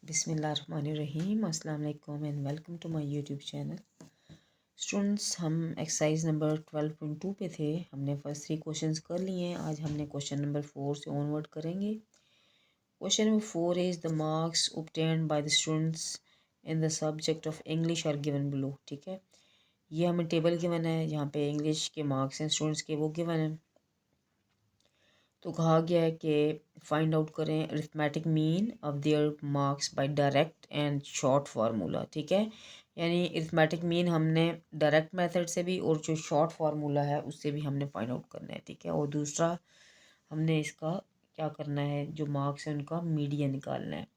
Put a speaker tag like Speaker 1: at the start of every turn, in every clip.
Speaker 1: बिस्मिल्लाहिर्रहमानिर्रहीम अस्सलाम वालेकुम and welcome to my YouTube channel. Students, हम एक्सरसाइज नंबर 12.2 पे थे। हमने फर्स्ट 3 क्वेश्चंस कर लिए हैं। आज हमने क्वेश्चन नंबर 4 से ऑनवर्ड करेंगे। Question number 4 is the marks obtained by the students in the subject of English are given below. ठीक है, ये हमें टेबल गिवन है, यहाँ पे इंग्लिश के मार्क्स हैं स्टूडेंट्स के, वो गिवन है। तो कहा गया है कि फाइंड आउट करें arithmetic mean of their marks bye direct and short formula. ठीक है, यानी अरिथमेटिक मीन हमने डायरेक्ट मेथड से भी और जो शॉर्ट फार्मूला है उससे भी हमने फाइंड आउट करना है। ठीक है, और दूसरा हमने इसका क्या करना है, जो मार्क्स है उनका मीडियन निकालना है।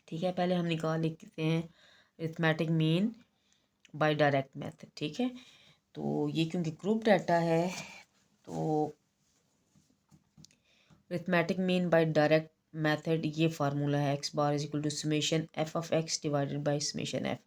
Speaker 1: ठीक है, पहले हम निकाल लेते हैं arithmetic mean by direct method. ठीक है, तो ये क्योंकि ग्रुप डाटा है तो arithmetic mean by direct method ये फार्मूला है X bar is equal to summation F of X divided by summation F.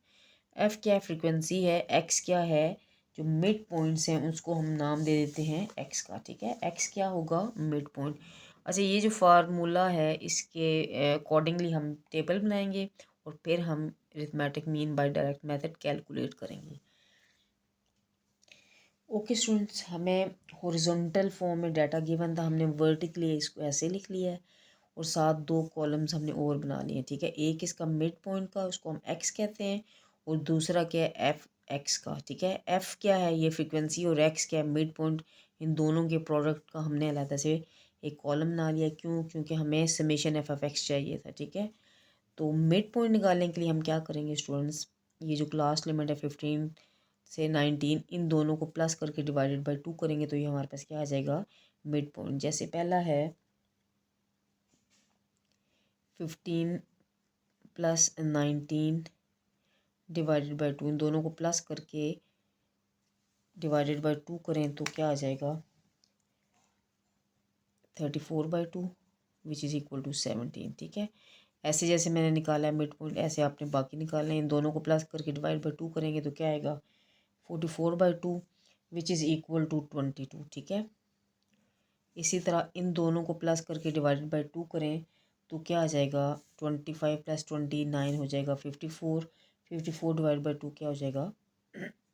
Speaker 1: F क्या है, फ्रीक्वेंसी है। एक्स क्या है, जो मिड पॉइंट्स हैं उसको हम नाम दे देते हैं एक्स का। ठीक है, एक्स क्या होगा, मिड पॉइंट। अच्छा, ये जो फार्मूला है इसके अकॉर्डिंगली हम टेबल बनाएंगे और फिर हम arithmetic mean by direct method calculate करेंगे। ओके स्टूडेंट्स, हमें हॉरिजॉन्टल फॉर्म में डाटा गिवन था, हमने वर्टिकली इसको ऐसे लिख लिया है और साथ 2 कॉलम्स हमने और बना लिए। ठीक है, एक इसका मिड पॉइंट का, उसको हम एक्स कहते हैं, और दूसरा क्या है, एफ एक्स का। ठीक है, एफ क्या है, ये फ्रीक्वेंसी, और एक्स क्या है, मिड पॉइंट। इन दोनों के प्रोडक्ट का हमने अलग से एक कॉलम बना लिया। क्यों, क्योंकि हमें समेशन एफ ऑफ एक्स चाहिए था। ठीक है, तो मिड पॉइंट निकालने के लिए हम क्या करेंगे स्टूडेंट्स, ये जो क्लास लिमिट है 15 से 19, इन दोनों को प्लस करके डिवाइडेड बाय 2 करेंगे तो ये हमारे पास क्या आ जाएगा, मिड पॉइंट। जैसे पहला है 15 प्लस 19 डिवाइडेड बाय 2, इन दोनों को प्लस करके डिवाइडेड बाय 2 करें तो क्या आ जाएगा, 34/2 विच इज़ इक्वल टू 17। ठीक है, ऐसे जैसे मैंने निकाला है मिड पॉइंट, ऐसे आपने बाकी निकालना है। इन दोनों को प्लस करके डिवाइड बाय 2 करेंगे तो क्या आएगा, 44/2 विच इज़ इक्वल टू 22। ठीक है, इसी तरह इन दोनों को प्लस करके डिवाइडेड बाय 2 करें तो क्या आ जाएगा, 25 प्लस 29 हो जाएगा 54। 54 डिवाइड बाय 2 क्या हो जाएगा,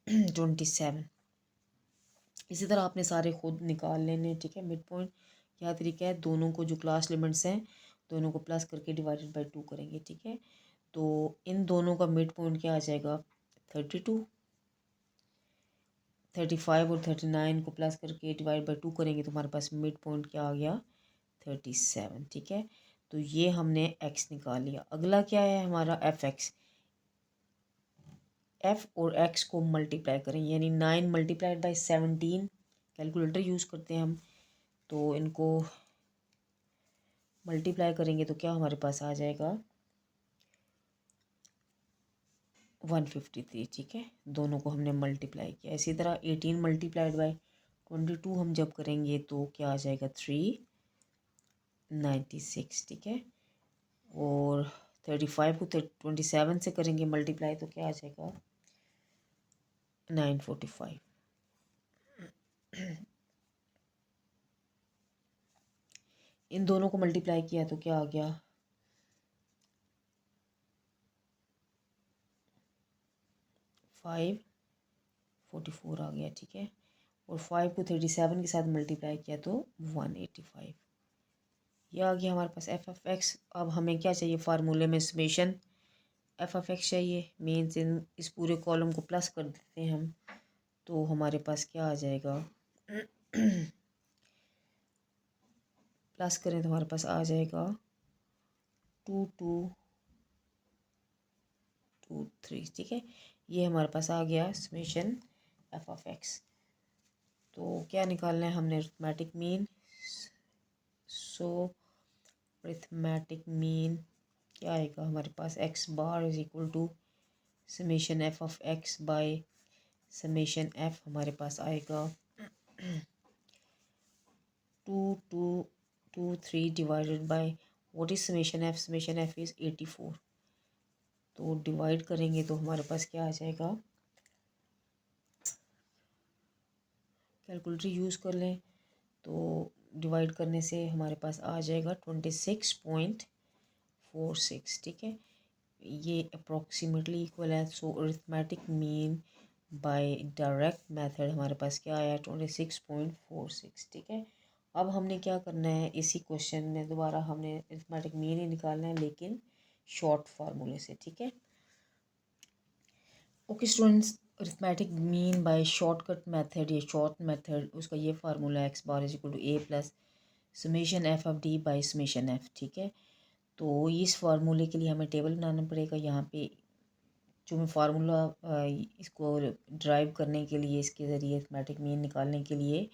Speaker 1: 27। इसी तरह आपने सारे खुद निकाल लेने। ठीक है, मिड पॉइंट क्या तरीका है, दोनों को जो क्लास लिमिट्स हैं दोनों को प्लस करके डिवाइडेड बाय 2 करेंगे। ठीक है, तो इन दोनों का मिड पॉइंट क्या आ जाएगा, 32। 35 और 39 को प्लस करके डिवाइड बाय 2 करेंगे तो हमारे पास मिड पॉइंट क्या आ गया, 37। ठीक है, तो ये हमने एक्स निकाल लिया। अगला क्या है हमारा, एफ एक्स। एफ और एक्स को मल्टीप्लाई करें, यानी 9 मल्टीप्लाइड बाई 17। कैलकुलेटर यूज़ करते हैं हम, तो इनको मल्टीप्लाई करेंगे तो क्या हमारे पास आ जाएगा, 153। ठीक है, दोनों को हमने मल्टीप्लाई किया। इसी तरह 18 मल्टीप्लाइड बाई 22 हम जब करेंगे तो क्या आ जाएगा, 396। ठीक है, और 35 को 27 से करेंगे मल्टीप्लाई तो क्या आ जाएगा, 945। इन दोनों को मल्टीप्लाई किया तो क्या आ गया, 544 आ गया। ठीक है, और 5 को 37 के साथ मल्टीप्लाई किया तो 185। ये आ गया हमारे पास एफ ऑफ एक्स। अब हमें क्या चाहिए, फार्मूले में समेशन एफ ऑफ एक्स चाहिए। मीन्स इन इस पूरे कॉलम को प्लस कर देते हैं हम तो हमारे पास क्या आ जाएगा, प्लस करें तो हमारे पास आ जाएगा 2223। ठीक है, ये हमारे पास आ गया समेशन एफ ऑफ एक्स। तो क्या निकालना है हमने, arithmetic mean. So arithmetic mean क्या आएगा हमारे पास, x bar is equal to summation F of x by summation f. हमारे पास आएगा 2223 divided by what is summation f, summation f is 84। तो डिवाइड करेंगे तो हमारे पास क्या आ जाएगा, कैलकुलेटर यूज़ कर लें तो डिवाइड करने से हमारे पास आ जाएगा 26.9 46, ठीक है, ये अप्रॉक्सीमेटली इक्वल है। So arithmetic mean by direct method हमारे पास क्या आया, 26.46, ठीक है। अब हमने क्या करना है, इसी क्वेश्चन में दोबारा हमने अरिथमेटिक मीन ही निकालना है, लेकिन शॉर्ट फार्मूले से, ठीक है। Okay students, arithmetic mean by shortcut method, ये शॉर्ट मेथड, उसका ये formula X bar is equal to A plus summation F of D by summation F, ठीक है। तो इस फार्मूले के लिए हमें टेबल बनाना पड़ेगा। यहाँ पे जो मैं फार्मूला इसको ड्राइव करने के लिए, इसके ज़रिए अरिथमेटिक मीन निकालने के लिए,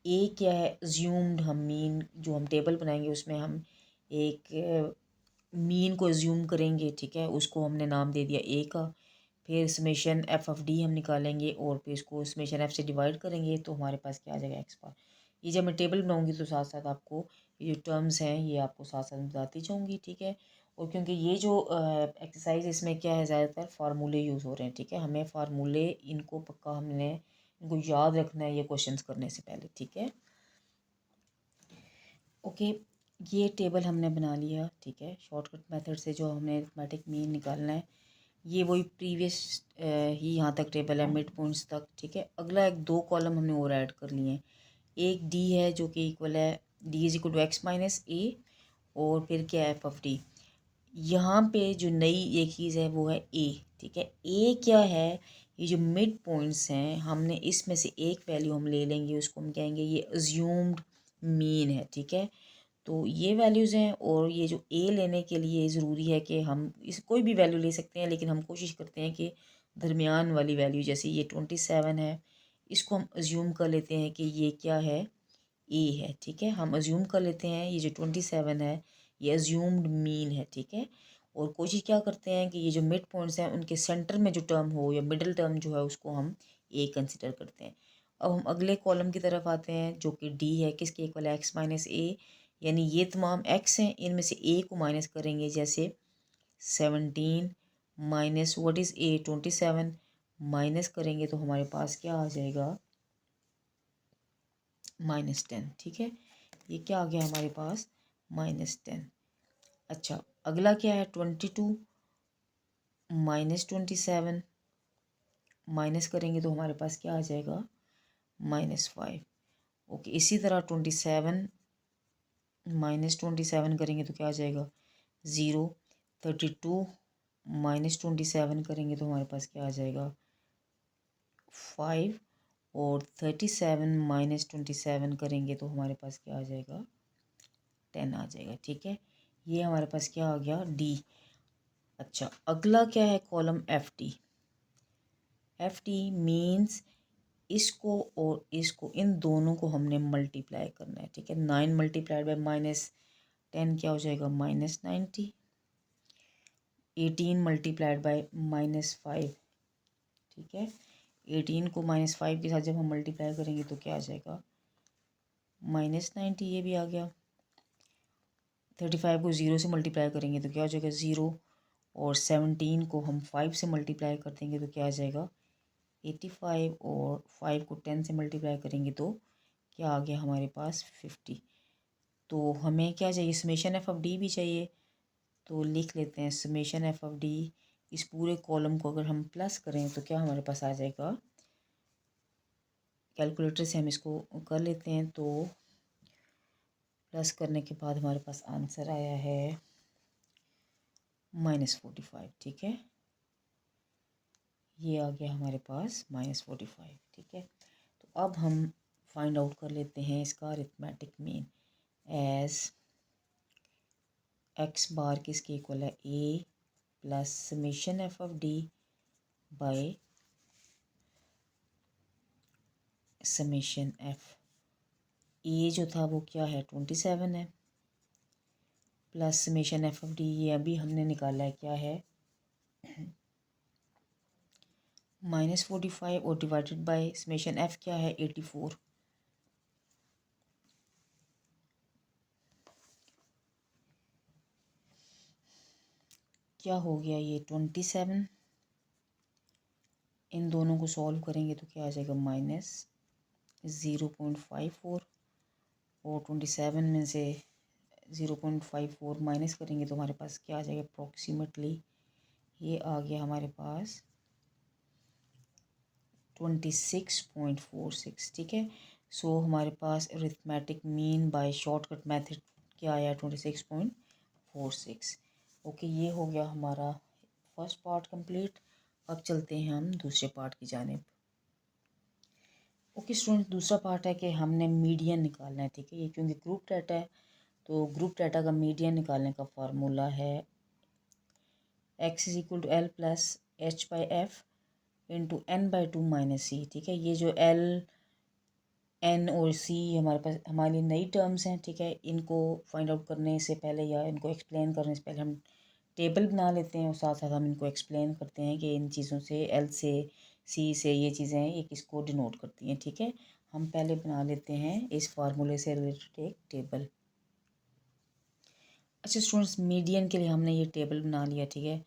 Speaker 1: ए क्या है, अज्यूम्ड, हम मीन जो हम टेबल बनाएंगे उसमें हम एक मीन को अज्यूम करेंगे, ठीक है, उसको हमने नाम दे दिया ए का। फिर समेशन एफ ऑफ डी हम निकालेंगे और फिर इसको समेशन एफ से डिवाइड करेंगे, तो हमारे पास क्या आ जाएगा, एक्स बार। ये जब मैं टेबल बनाऊंगी तो साथ साथ आपको ये जो टर्म्स हैं ये आपको साथ साथ बताती जाऊँगी, ठीक है। और क्योंकि ये जो एक्सरसाइज इसमें क्या है, ज़्यादातर फार्मूले यूज़ हो रहे हैं, ठीक है, हमें फार्मूले इनको पक्का हमने इनको याद रखना है ये क्वेश्चंस करने से पहले, ठीक है। ओके, ये टेबल हमने बना लिया, ठीक है, शॉर्टकट मेथड से जो हमने अरिथमेटिक मीन निकालना है। ये वही प्रीवियस ही यहाँ तक टेबल है, मिड पॉइंट्स तक, ठीक है। अगला एक दो कॉलम हमने और ऐड कर लिए हैं। एक डी है जो कि इक्वल है, d is equal to x minus a, और फिर क्या है, एफ ऑफ डी। यहाँ पे जो नई एक चीज़ है वो है ए, ठीक है। ए क्या है, ये जो मिड पॉइंट्स हैं, हमने इसमें से एक वैल्यू हम ले लेंगे, उसको हम कहेंगे ये अज्यूम्ड मीन है, ठीक है। तो ये वैल्यूज़ हैं, और ये जो ए लेने के लिए ज़रूरी है कि हम इस कोई भी वैल्यू ले सकते हैं, लेकिन हम कोशिश करते हैं कि दरमियान वाली वैल्यू, जैसे ये 27 है, इसको हम अज्यूम कर लेते हैं कि ये क्या है, ए है, ठीक है। हम अज्यूम कर लेते हैं ये जो 27 है ये अज्यूम्ड मीन है, ठीक है। और कोशिश क्या करते हैं कि ये जो मिड पॉइंट्स हैं उनके सेंटर में जो टर्म हो या मिडिल टर्म जो है उसको हम ए कंसिडर करते हैं। अब हम अगले कॉलम की तरफ आते हैं जो कि डी है, किसके इक्वल है, एक्स माइनस ए, यानी ये तमाम एक्स हैं, इनमें से ए को माइनस करेंगे, जैसे 17 minus what is a, 27 minus करेंगे तो हमारे पास क्या आ जाएगा, -10, ठीक है। ये क्या आ गया हमारे पास, -10। अच्छा, अगला क्या है, 22 माइनस 27 माइनस करेंगे तो हमारे पास क्या आ जाएगा, -5। ओके, इसी तरह 27 माइनस 27 करेंगे तो क्या आ जाएगा, 0। 32 माइनस 27 करेंगे तो हमारे पास क्या आ जाएगा, 5। और 37 माइनस 27 करेंगे तो हमारे पास क्या आ जाएगा, 10 आ जाएगा, ठीक है। ये हमारे पास क्या आ गया, डी। अच्छा, अगला क्या है, column F T. F T means इसको और इसको, इन दोनों को हमने मल्टीप्लाई करना है, ठीक है। 9 मल्टीप्लाइड बाई -10 क्या हो जाएगा, -90। 18 मल्टीप्लाइड बाई -5, ठीक है। 18 को -5 के साथ जब हम मल्टीप्लाई करेंगे तो क्या आ जाएगा, -90, ये भी आ गया। 35 को 0 से मल्टीप्लाई करेंगे तो क्या हो जाएगा, 0। और 17 को हम 5 से मल्टीप्लाई कर देंगे तो क्या आ जाएगा, 85। और 5 को 10 से मल्टीप्लाई करेंगे तो क्या आ गया हमारे पास, 50। तो हमें क्या चाहिए, समेशन एफ ऑफ डी भी चाहिए, तो लिख लेते हैं समेशन एफ ऑफ डी। इस पूरे कॉलम को अगर हम प्लस करें तो क्या हमारे पास आ जाएगा, कैलकुलेटर से हम इसको कर लेते हैं, तो प्लस करने के बाद हमारे पास आंसर आया है -45, ठीक है। ये आ गया हमारे पास -45, ठीक है। तो अब हम फाइंड आउट कर लेते हैं इसका arithmetic mean, as x bar किसके इक्वल है, a plus summation F of d by summation f. A जो था वो क्या है, 27 है, plus summation F of d ये अभी हमने निकाला है, क्या है, -45, और डिवाइडेड बाय समेशन एफ क्या है, 84। क्या हो गया, ये 27, इन दोनों को सॉल्व करेंगे तो क्या आ जाएगा, -0.54। और 27 में से 0.54 माइनस करेंगे तो हमारे पास क्या आ जाएगा अप्रॉक्सीमेटली, ये आ गया हमारे पास 26.46। ठीक है, सो हमारे पास arithmetic mean by shortcut method क्या आया 26.46। ओके, ये हो गया हमारा फर्स्ट पार्ट कंप्लीट। अब चलते हैं हम दूसरे पार्ट की जानिब। ओके स्टूडेंट, दूसरा पार्ट है कि हमने मीडियन निकालना है। ठीक है, ये क्योंकि ग्रुप डाटा है तो ग्रुप डाटा का मीडियन निकालने का फार्मूला है x is equal to L plus h by f into n by two minus c. ठीक है, ये जो एल एन और सी हमारे पास हमारे लिए नई टर्म्स हैं। ठीक है, इनको फाइंड आउट करने से पहले या इनको एक्सप्लेन करने से पहले हम टेबल बना लेते हैं और साथ साथ हम इनको एक्सप्लेन करते हैं कि इन चीज़ों से एल से सी से ये चीज़ें ये किसको डिनोट करती हैं। ठीक है, हम पहले बना लेते हैं इस फार्मूले से रिलेटेड एक टेबल। अच्छा स्टूडेंट्स, मीडियन के लिए हमने ये टेबल बना लिया। ठीक है,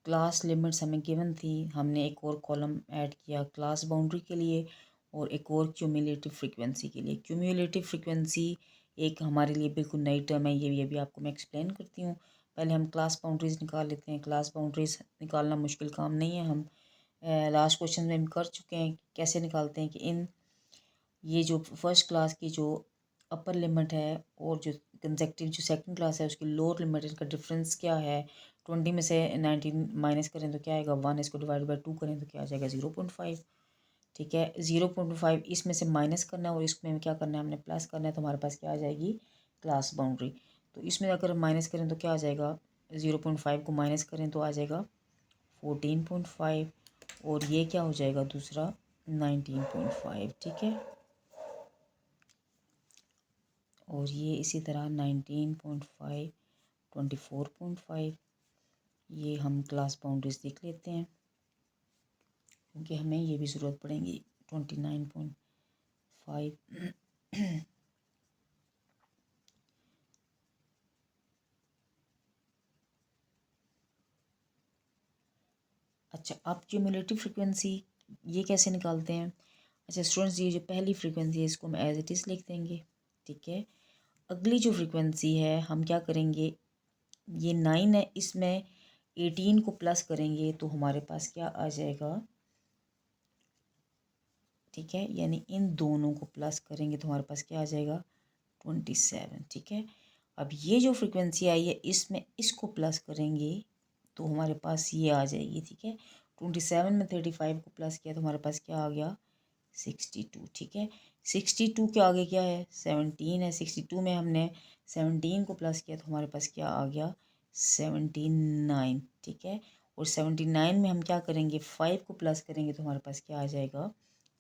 Speaker 1: क्लास लिमिट्स हमें गिवन थी, हमने एक और कॉलम ऐड किया क्लास बाउंड्री के लिए और एक और क्यूमुलेटिव फ्रीक्वेंसी के लिए। क्यूमुलेटिव फ्रीक्वेंसी एक हमारे लिए बिल्कुल नई टर्म है, ये भी आपको मैं एक्सप्लेन करती हूँ। पहले हम क्लास बाउंड्रीज निकाल लेते हैं। क्लास बाउंड्रीज निकालना मुश्किल काम नहीं है, हम लास्ट क्वेश्चन में हम कर चुके हैं। कैसे निकालते हैं कि इन ये जो फर्स्ट क्लास की जो अपर लिमिट है और जो कंसेक्टिव जो सेकंड क्लास है उसकी लोअर लिमिट, इसका डिफरेंस क्या है। 20 में से 19 माइनस करें तो क्या आएगा 1, इसको डिवाइड बाई 2 करें तो क्या आ जाएगा 0.5। ठीक है, 0.5 इसमें से माइनस करना है और इसमें क्या करना है हमने प्लस करना है, तो हमारे पास क्या आ जाएगी क्लास बाउंड्री। तो इसमें अगर माइनस करें तो क्या आ जाएगा 0.5 को माइनस करें तो आ जाएगा 14.5 और ये क्या हो जाएगा दूसरा 19.5। ठीक है, और ये इसी तरह 19.5 24.5 ये हम क्लास बाउंड्रीज देख लेते हैं क्योंकि हमें ये भी ज़रूरत पड़ेगी 29.5। अच्छा, अब क्यूमुलेटिव फ्रीक्वेंसी ये कैसे निकालते हैं। अच्छा स्टूडेंट्स, ये जो पहली फ्रीक्वेंसी है इसको हम एज इट इज़ लिख देंगे। ठीक है, अगली जो फ्रीक्वेंसी है हम क्या करेंगे, ये 9 है, इसमें 18 को प्लस करेंगे तो हमारे पास क्या आ जाएगा। ठीक है, यानी इन दोनों को प्लस करेंगे तो हमारे पास क्या आ जाएगा 27। ठीक है, अब ये जो फ्रीक्वेंसी आई है इसमें इसको प्लस करेंगे तो हमारे पास ये आ जाएगी। ठीक है, 27 में 35 को प्लस किया तो हमारे पास क्या आ गया 62। ठीक है, 62 के आगे क्या है 17 है, 62 में हमने 17 को प्लस किया तो हमारे पास क्या आ गया 79। ठीक है, और 79 में हम क्या करेंगे 5 को प्लस करेंगे तो हमारे पास क्या आ जाएगा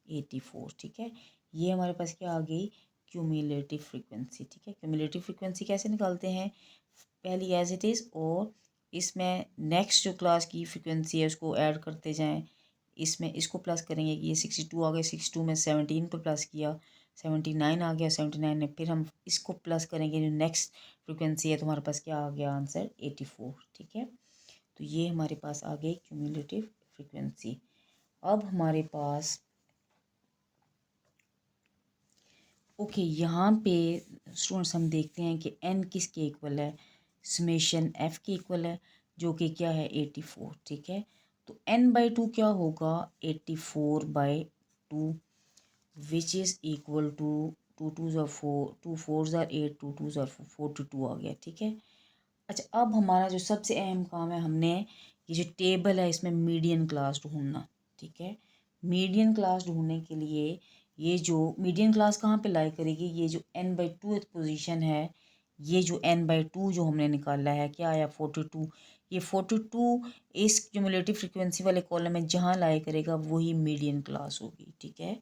Speaker 1: 84। ठीक है, ये हमारे पास क्या आ गई क्यूमुलेटिव फ्रीक्वेंसी। ठीक है, क्यूमुलेटिव फ्रीक्वेंसी कैसे निकालते हैं, पहली एज इट इज़ और इसमें नेक्स्ट जो क्लास की फ्रीक्वेंसी है उसको ऐड करते जाएं। इसमें इसको प्लस करेंगे कि ये 62 आ गया, 62 में 17 को प्लस किया 79 आ गया, 79 में फिर हम इसको प्लस करेंगे जो नेक्स्ट फ्रीक्वेंसी है तो हमारे पास क्या आ गया आंसर 84। ठीक है, तो ये हमारे पास आ गई क्यूमुलेटिव फ्रीक्वेंसी। अब हमारे पास ओके यहाँ पे स्टूडेंट्स हम देखते हैं कि n किसके इक्वल है, समेशन f के इक्वल है जो कि क्या है 84। ठीक है, तो n/2 क्या होगा 84/2 विच इज़ इक्वल टू 2 2 ज़ा 4 2 4 ज़ा 8 2 2 ज़ा 42 आ गया। ठीक है, अच्छा अब हमारा जो सबसे अहम काम है, हमने ये जो टेबल है इसमें मीडियन क्लास ढूंढना। ठीक है, मीडियन क्लास ढूंढने के लिए ये जो मीडियन क्लास कहाँ पे लाई करेगी, ये जो n/2 पोजीशन है, ये जो n/2 जो हमने निकाला है क्या आया 42, ये 42 इस क्यूमुलेटिव फ्रीक्वेंसी वाले कॉलम में जहाँ लाई करेगा वही मीडियन क्लास होगी। ठीक है,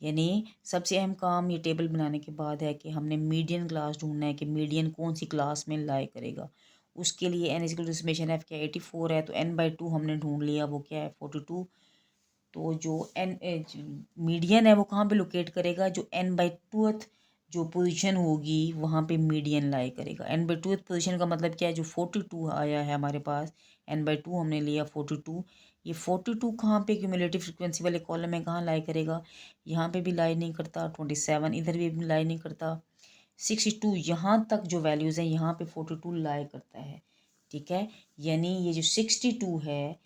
Speaker 1: यानी सबसे अहम काम ये टेबल बनाने के बाद है कि हमने मीडियन क्लास ढूंढना है कि मीडियन कौन सी क्लास में लाई करेगा। उसके लिए n equal to summation f क्या 84 है तो n/2 हमने ढूंढ लिया, वो क्या है 42। तो जो n मीडियन है वो कहाँ पे लोकेट करेगा, जो n/2 जो पोजीशन होगी वहाँ पे मीडियन लाई करेगा। n/2 पोजीशन का मतलब क्या है, जो 42 आया है हमारे पास n/2 हमने लिया 42, ये 42 कहाँ पे क्यूमुलेटिव फ्रीक्वेंसी वाले कॉलम में कहाँ लाई करेगा, यहाँ पे भी लाई नहीं करता, 27 इधर भी लाई नहीं करता, 62 यहाँ तक जो वैल्यूज़ हैं यहाँ पे 42 लाई करता है, ठीक है। यानी ये जो 62 है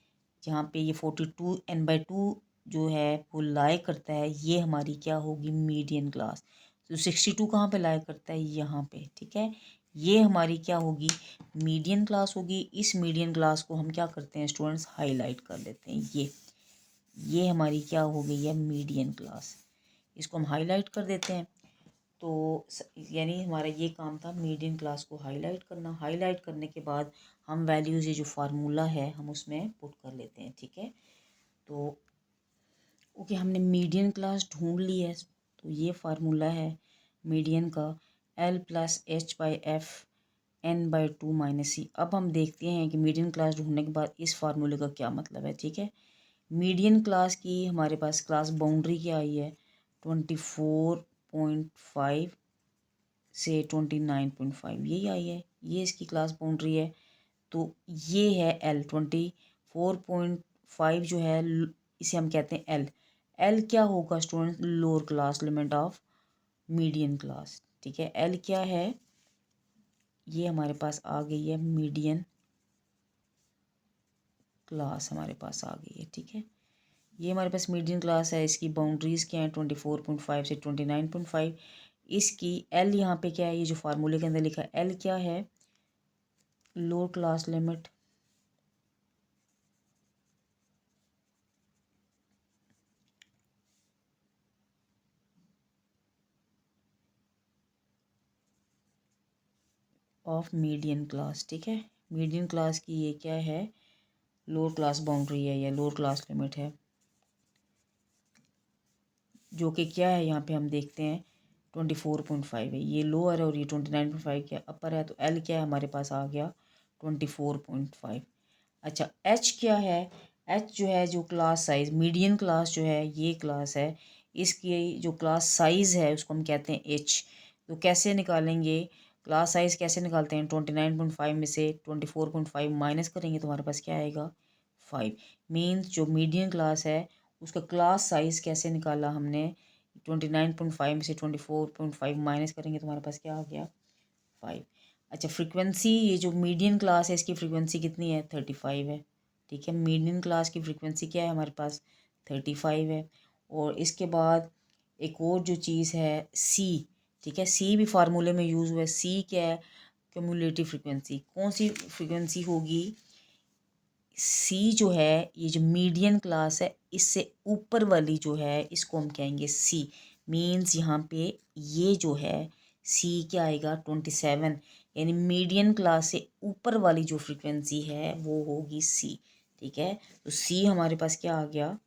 Speaker 1: जहाँ पे ये 42 n/2 जो है वो लाई करता है, ये हमारी क्या होगी, मीडियन क्लास। तो 62 कहाँ पे लाई करता है, यहाँ पे, ठीक है। ये हमारी क्या होगी, मीडियन क्लास होगी। इस मीडियन क्लास को हम क्या करते हैं स्टूडेंट्स, हाईलाइट कर देते हैं। ये हमारी क्या हो गई है, मीडियन क्लास। इसको हम हाईलाइट कर देते हैं। तो यानी हमारा ये काम था मीडियन क्लास को हाईलाइट करना। हाईलाइट करने के बाद हम वैल्यूज़, ये जो फार्मूला है हम उसमें पुट कर लेते हैं, ठीक है। तो ओके, हमने मीडियन क्लास ढूंढ ली है। तो ये फार्मूला है मीडियन का, L+H/F n/2 - c। अब हम देखते हैं कि मीडियन क्लास ढूंढने के बाद इस फार्मूले का क्या मतलब है, ठीक है। मीडियन क्लास की हमारे पास क्लास बाउंड्री क्या आई है, 24.5 से 29.5, यही आई है, ये इसकी क्लास बाउंड्री है। तो ये है L, 24.5 जो है इसे हम कहते हैं L। L क्या होगा student, lower class limit of median class, ठीक है। L क्या है, ये हमारे पास आ गई है मीडियन क्लास, हमारे पास आ गई है, ठीक है। ये हमारे पास मीडियन क्लास है। इसकी बाउंड्रीज़ क्या है, 24.5 से 29.5। इसकी L यहाँ पे क्या है, ये जो फार्मूले के अंदर लिखा है L क्या है, lower class limit of median class, ठीक है। मीडियन क्लास की ये क्या है, लोअर क्लास बाउंड्री है या लोअर क्लास लिमिट है, जो कि क्या है यहाँ पे हम देखते हैं 24.5 है, ये लोअर है, और ये 29.5 क्या अपर है। तो L क्या है हमारे पास आ गया 24.5। अच्छा, H क्या है, H जो है, जो क्लास साइज, मीडियन क्लास जो है ये क्लास है, इसकी जो क्लास साइज़ है उसको हम कहते हैं H। तो कैसे निकालेंगे, क्लास साइज़ कैसे निकालते हैं, 29.5 में से 24.5 माइनस करेंगे तो हमारे पास क्या आएगा, 5। मीन्स जो मीडियन क्लास है उसका क्लास साइज़ कैसे निकाला हमने, 29.5 में से 24.5 माइनस करेंगे तो हमारे पास क्या आ गया, 5। अच्छा, फ्रीक्वेंसी, ये जो मीडियन क्लास है इसकी फ्रीक्वेंसी कितनी है, 35 है, ठीक है। मीडियन क्लास की फ्रीक्वेंसी क्या है हमारे पास, 35 है। और इसके बाद एक और जो चीज़ है सी, ठीक है, सी भी फार्मूले में यूज़ हुआ है। सी क्या है, क्यूमुलेटिव फ्रीक्वेंसी। कौन सी फ्रीक्वेंसी होगी, सी जो है, ये जो मीडियन क्लास है इससे ऊपर वाली जो है इसको हम कहेंगे सी। मीन्स यहाँ पे ये जो है सी क्या आएगा, 27। यानी मीडियन क्लास से ऊपर वाली जो फ्रीक्वेंसी है वो होगी सी, ठीक है। तो सी हमारे पास क्या आ गया,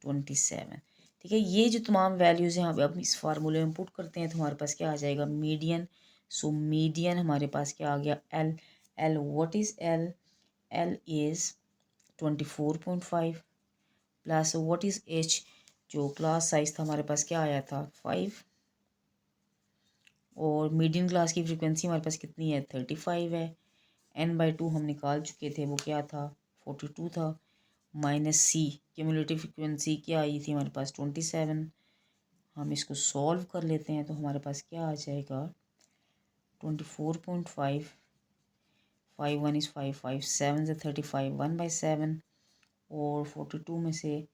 Speaker 1: 27, ठीक है। ये जो तमाम वैल्यूज़ हैं यहाँ पे अब इस फार्मूले में पुट करते हैं तो हमारे पास क्या आ जाएगा, मीडियन। सो मीडियन हमारे पास क्या आ गया, L. L what is L, L is 24.5 plus what is H, जो क्लास साइज था हमारे पास क्या आया था, 5। और मीडियन क्लास की फ्रीक्वेंसी हमारे पास कितनी है, 35 है। n/2 हम निकाल चुके थे, वो क्या था, 42 था। माइनस सी, क्यूमुलेटिव फ्रीक्वेंसी क्या आई थी हमारे पास, 27। हम इसको सॉल्व कर लेते हैं तो हमारे पास क्या आ जाएगा, 24.5, 5 1 इज़ 5, 5 7 से 35, 1/7। और 42 में से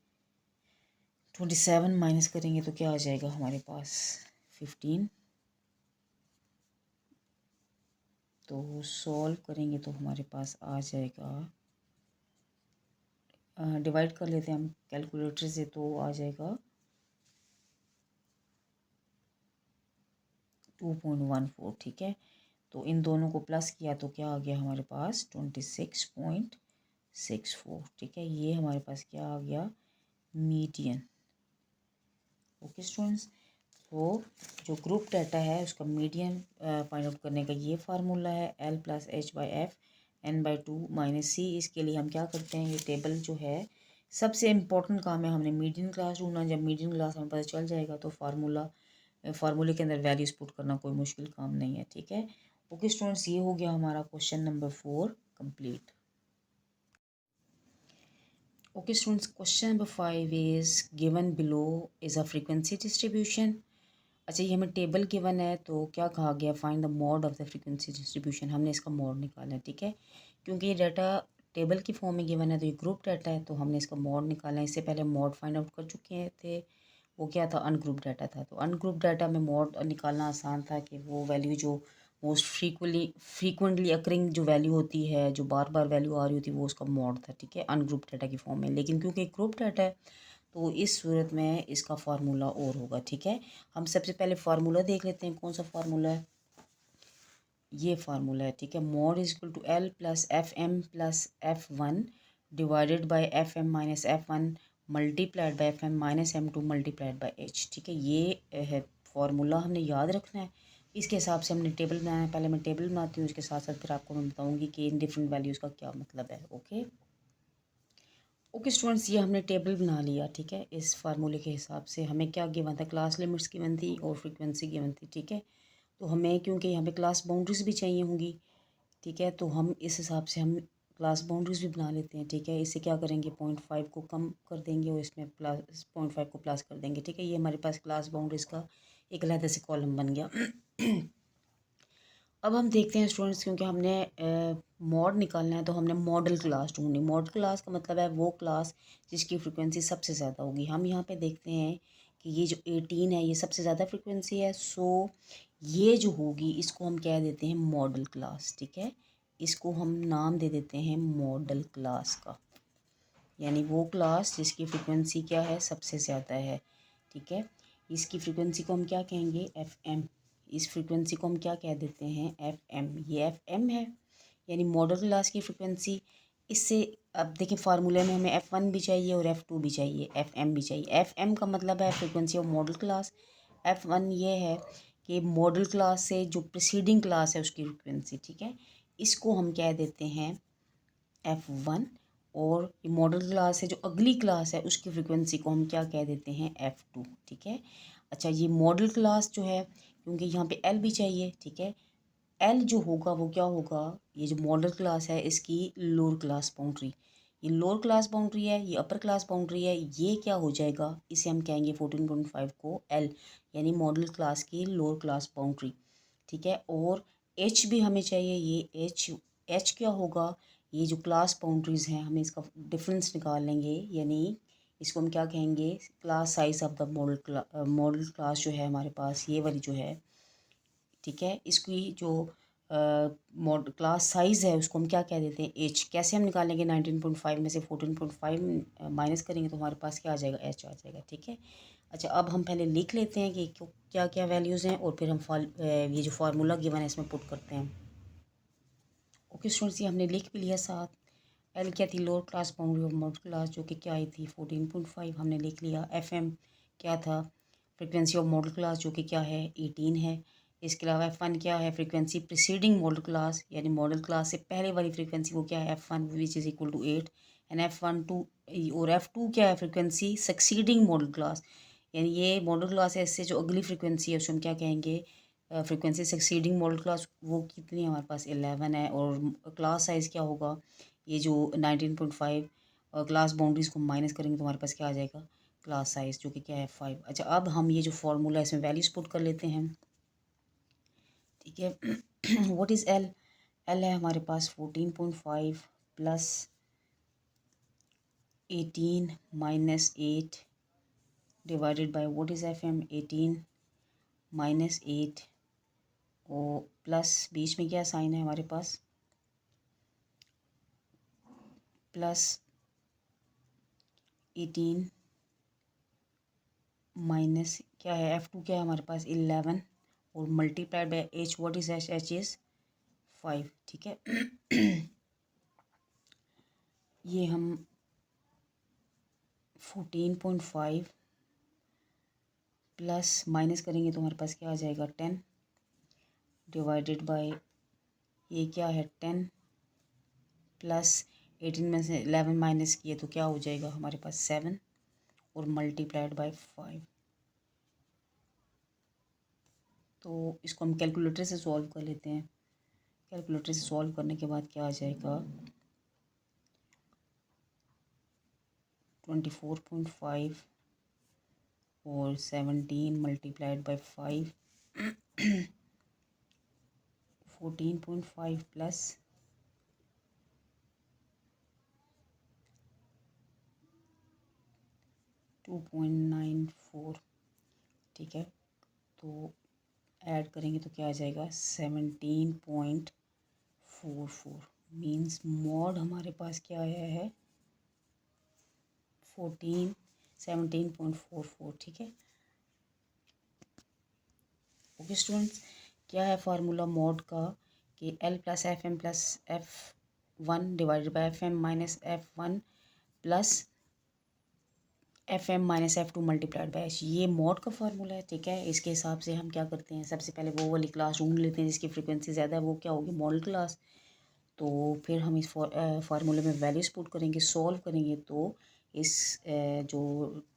Speaker 1: 27 माइनस करेंगे तो क्या आ जाएगा हमारे पास, 15। तो सॉल्व करेंगे तो हमारे पास आ जाएगा, डिवाइड कर लेते हैं हम कैलकुलेटर से तो आ जाएगा 2.14, ठीक है। तो इन दोनों को प्लस किया तो क्या आ गया हमारे पास, 26.64, ठीक है। ये हमारे पास क्या आ गया, मीडियन। ओके स्टूडेंट्स, तो जो ग्रुप डाटा है उसका मीडियन फाइंड आउट करने का ये फार्मूला है, L+H/F n/2 - c। इसके लिए हम क्या करते हैं, ये टेबल जो है सबसे इम्पोर्टेंट काम है, हमने मीडियन क्लास ढूंढना। जब मीडियन क्लास हमें पता चल जाएगा तो फार्मूले के अंदर वैल्यूज़ पुट करना कोई मुश्किल काम नहीं है, ठीक है। ओके स्टूडेंट्स, ये हो गया हमारा question number 4 complete. Okay students, question number 5 is given below is a frequency distribution अच्छा, ये हमें टेबल गिवन है तो क्या कहा गया, find the mod of the frequency distribution. हमने इसका मॉड निकालना है, ठीक है। क्योंकि ये डाटा टेबल की फॉर्म में गिवन है तो ये ग्रुप डाटा है, तो हमने इसका मॉड निकालना है। इससे पहले मॉड फाइंड आउट कर चुके थे, वो क्या था, अनग्रुप डाटा था। तो अनग्रुप डाटा में मॉड निकालना आसान था कि वो वैल्यू जो मोस्ट फ्रीक्वेंटली अकरिंग जो वैल्यू होती है, जो बार बार वैल्यू आ रही होती है, वो उसका मॉड था, ठीक है, अनग्रुप डाटा की फॉर्म में। लेकिन क्योंकि ग्रुप डाटा है तो इस सूरत में इसका फार्मूला और होगा, ठीक है। हम सबसे पहले फार्मूला देख लेते हैं, कौन सा फार्मूला है, ये फार्मूला है, ठीक है। Mode is equal to L plus F M plus F one divided by F M minus F one multiplied by F M minus M two multiplied by H, ठीक है। ये है फार्मूला, हमने याद रखना है। इसके हिसाब से हमने टेबल बनाना है। पहले मैं टेबल बनाती हूँ, उसके साथ साथ फिर आपको मैं बताऊँगी कि इन डिफरेंट वैल्यूज़ का क्या मतलब है। ओके स्टूडेंट्स, ये हमने टेबल बना लिया, ठीक है। इस फार्मूले के हिसाब से हमें क्या गिवन था, क्लास लिमिट्स गिवन थी और फ्रीक्वेंसी गिवन थी, ठीक है। तो हमें क्योंकि यहाँ पे क्लास बाउंड्रीज भी चाहिए होंगी, ठीक है, तो हम इस हिसाब से हम क्लास बाउंड्रीज भी बना लेते हैं, ठीक है। इससे क्या करेंगे, 0.5 को कम कर देंगे और इसमें प्लस 0.5 को प्लस कर देंगे, ठीक है। ये हमारे पास क्लास बाउंड्रीज का एक अलग से कॉलम बन गया। अब हम देखते हैं स्टूडेंट्स, क्योंकि हमने मॉड निकालना है तो हमने मॉडल क्लास ढूंढनी। मॉडल क्लास का मतलब है वो क्लास जिसकी फ्रिक्वेंसी सबसे ज़्यादा होगी। हम यहाँ पे देखते हैं कि ये जो 18 है ये सबसे ज़्यादा फ्रिक्वेंसी है, सो ये जो होगी इसको हम क्या देते हैं, मॉडल क्लास, ठीक है। इसको हम नाम दे देते हैं मॉडल क्लास का, यानी वो क्लास जिसकी फ्रिक्वेंसी क्या है, सबसे ज़्यादा है, ठीक है। इसकी फ्रिक्वेंसी को हम क्या कहेंगे, एफ एम। इस फ्रिक्वेंसी को हम क्या कह देते हैं, एफ एम। ये एफ एम है, यानी मॉडल क्लास की फ्रिक्वेंसी। इससे अब देखिए फार्मूले में हमें एफ़ वन भी चाहिए और एफ़ टू भी चाहिए, एफ़ एम भी चाहिए। एफ़ एम का मतलब है frequency of model class. F one ये है कि मॉडल क्लास से जो प्रीसीडिंग क्लास है उसकी फ्रिक्वेंसी, ठीक है। इसको हम कह देते हैं एफ़ वन। और ये मॉडल क्लास है जो अगली क्लास है उसकी फ्रिक्वेंसी को हम क्या कह देते हैं, एफ़ टू, ठीक है। अच्छा, ये मॉडल क्लास जो है, क्योंकि यहाँ पे एल भी चाहिए, ठीक है। एल जो होगा वो क्या होगा, ये जो मॉडल क्लास है इसकी लोअर क्लास बाउंड्री। ये लोअर क्लास बाउंड्री है, ये अपर क्लास बाउंड्री है, ये क्या हो जाएगा, इसे हम कहेंगे 14.5 को एल, यानी मॉडल क्लास की लोअर क्लास बाउंड्री, ठीक है। और एच भी हमें चाहिए, ये एच, एच क्या होगा, ये जो क्लास बाउंड्रीज़ हैं हमें इसका डिफरेंस निकाल लेंगे, यानी इसको हम क्या कहेंगे, class size of the model class जो है हमारे पास, ये वाली जो है, ठीक है। इसकी जो मॉड क्लास साइज़ है उसको हम क्या कह देते हैं, एच। कैसे हम निकालेंगे, 19.5 में से 14.5 माइनस करेंगे तो हमारे पास क्या आ जाएगा, एच आ जाएगा, ठीक है। अच्छा, अब हम पहले लिख लेते हैं कि क्या क्या वैल्यूज़ हैं और फिर हम ये जो फार्मूला गिवन है इसमें पुट करते हैं। ओके स्टूडेंट्स, ये हमने लिख भी लिया साथ। एल क्या थी, lower class boundary of model class, जो कि क्या आई थी 14.5, हमने लिख लिया। एफ एम क्या था, फ्रिक्वेंसी ऑफ मॉडल क्लास, जो कि क्या है 18 है। इसके अलावा एफ वन क्या है, फ्रिक्वेंसी प्रीसीडिंग मॉडल क्लास, यानी मॉडल क्लास से पहले वाली फ्रिक्वेंसी वो क्या है, F one which is equal to 8। And F one two, और एफ टू क्या है, फ्रिक्वेंसी सक्सीडिंग मॉडल क्लास, यानी ये मॉडल क्लास है, इससे जो अगली फ्रिक्वेंसी है उसको हम क्या कहेंगे, फ्रिक्वेंसी सक्सीडिंग मॉडल क्लास। वो कितनी है हमारे पास, 11 है। और क्लास साइज़ क्या होगा, ये जो 19.5 क्लास बाउंड्रीज़ को माइनस करेंगे तो हमारे पास क्या आ जाएगा, क्लास साइज़, जो कि क्या है 5। अच्छा, अब हम ये जो फार्मूला है इसमें वैल्यूज पुट कर लेते हैं, ठीक है। व्हाट इज़ एल, एल है हमारे पास 14.5 plus 18 minus 8 divided by what is F M, 18 minus 8 और प्लस बीच में क्या साइन है हमारे पास, प्लस 18 माइनस क्या है, एफ़ टू क्या है हमारे पास 11 और multiplied by H, what is H, H is 5, ठीक है। ये हम 14.5 प्लस माइनस करेंगे तो हमारे पास क्या आ जाएगा 10 डिवाइडेड बाय ये क्या है 10 प्लस 18 में से 11 माइनस किए तो क्या हो जाएगा हमारे पास 7 और मल्टीप्लाइड बाय 5। तो इसको हम कैलकुलेटर से सॉल्व कर लेते हैं। कैलकुलेटर से सॉल्व करने के बाद क्या आ जाएगा, 24.5 और 17 मल्टीप्लाइड बाई 5 14.5 प्लस 2.94। ठीक है, तो ऐड करेंगे तो क्या आ जाएगा 17.44। मीन्स मॉड हमारे पास क्या आया है 17.44। ठीक है, ओके स्टूडेंट्स, क्या है फार्मूला मॉड का कि L plus F M plus F one divided by F M minus F one plus F M minus F two multiplied by H, ये मॉड का फार्मूला है। ठीक है, इसके हिसाब से हम क्या करते हैं, सबसे पहले वो वाली क्लास ढूंढ लेते हैं जिसकी फ्रीक्वेंसी ज़्यादा है, वो क्या होगी मॉडल क्लास। तो फिर हम इस फार्मूले में वैल्यूज पुट करेंगे, सॉल्व करेंगे, तो इस जो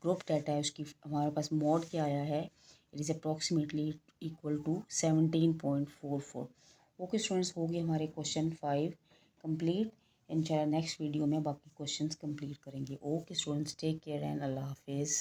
Speaker 1: ग्रुप डाटा है उसकी हमारे पास मॉड क्या आया है, it is approximately equal to 17.44। Okay students, हो गए हमारे क्वेश्चन 5 कंप्लीट। इंशाल्लाह नेक्स्ट वीडियो में बाकी क्वेश्चंस कंप्लीट करेंगे। Okay students, take care and अल्लाह हाफिज़।